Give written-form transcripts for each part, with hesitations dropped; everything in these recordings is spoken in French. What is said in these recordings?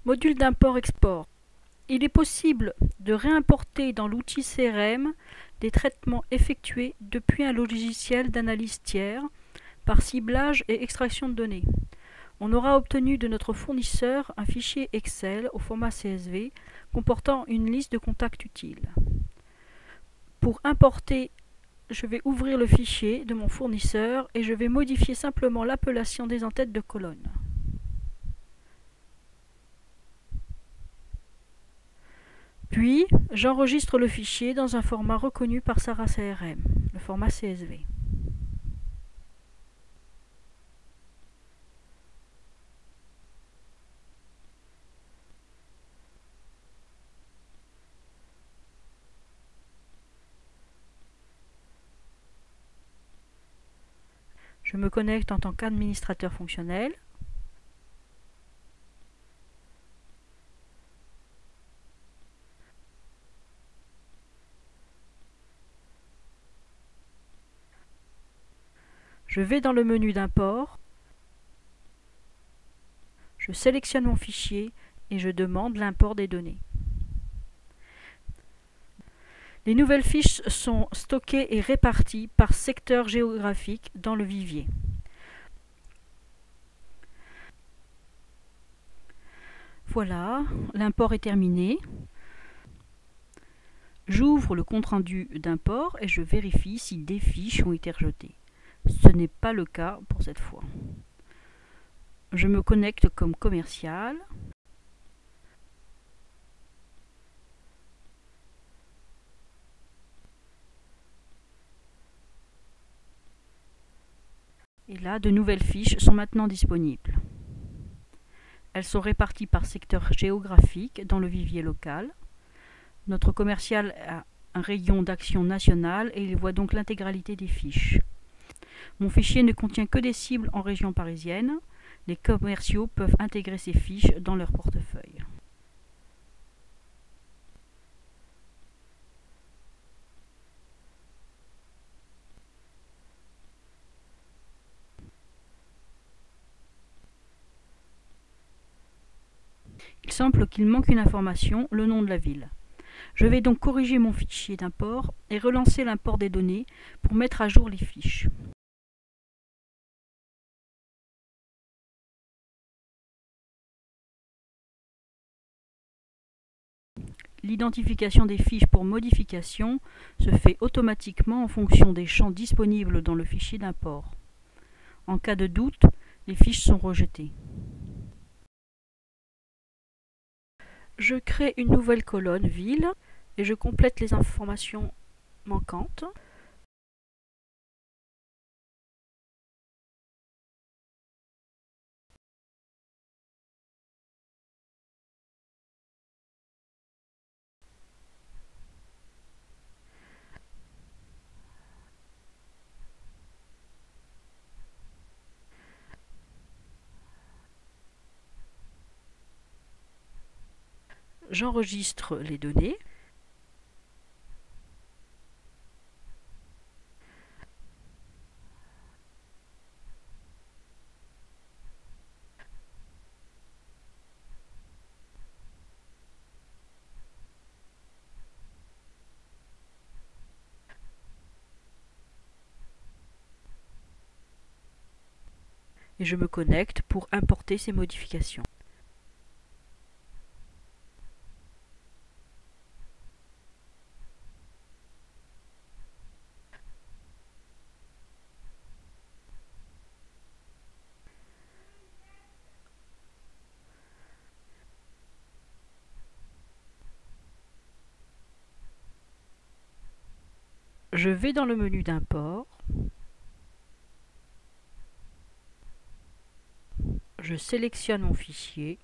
Module d'import-export. Il est possible de réimporter dans l'outil CRM des traitements effectués depuis un logiciel d'analyse tiers par ciblage et extraction de données. On aura obtenu de notre fournisseur un fichier Excel au format CSV comportant une liste de contacts utiles. Pour importer, je vais ouvrir le fichier de mon fournisseur et je vais modifier simplement l'appellation des entêtes de colonne. Puis, j'enregistre le fichier dans un format reconnu par Sara CRM, le format CSV. Je me connecte en tant qu'administrateur fonctionnel. Je vais dans le menu d'import. Je sélectionne mon fichier et je demande l'import des données. Les nouvelles fiches sont stockées et réparties par secteur géographique dans le vivier. Voilà, l'import est terminé. J'ouvre le compte-rendu d'import et je vérifie si des fiches ont été rejetées. Ce n'est pas le cas pour cette fois. Je me connecte comme commercial. Et là, de nouvelles fiches sont maintenant disponibles. Elles sont réparties par secteur géographique dans le vivier local. Notre commercial a un rayon d'action nationale et il voit donc l'intégralité des fiches. Mon fichier ne contient que des cibles en région parisienne. Les commerciaux peuvent intégrer ces fiches dans leur portefeuille. Il semble qu'il manque une information, le nom de la ville. Je vais donc corriger mon fichier d'import et relancer l'import des données pour mettre à jour les fiches. L'identification des fiches pour modification se fait automatiquement en fonction des champs disponibles dans le fichier d'import. En cas de doute, les fiches sont rejetées. Je crée une nouvelle colonne ville et je complète les informations manquantes. J'enregistre les données. Et je me connecte pour importer ces modifications. Je vais dans le menu d'import. Je sélectionne mon fichier.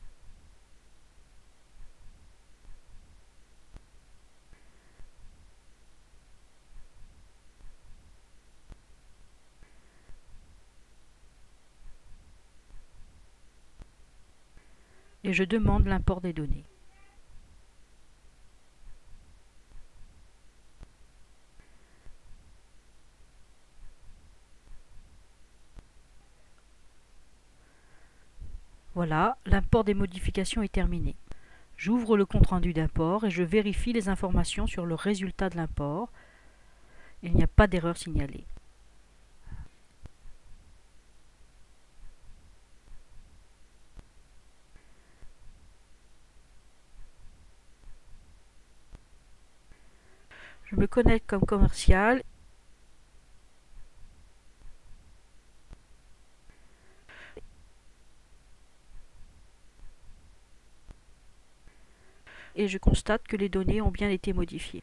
Et je demande l'import des données. Voilà. Voilà, l'import des modifications est terminé. J'ouvre le compte-rendu d'import et je vérifie les informations sur le résultat de l'import. Il n'y a pas d'erreur signalée. Je me connecte comme commercial. Et je constate que les données ont bien été modifiées.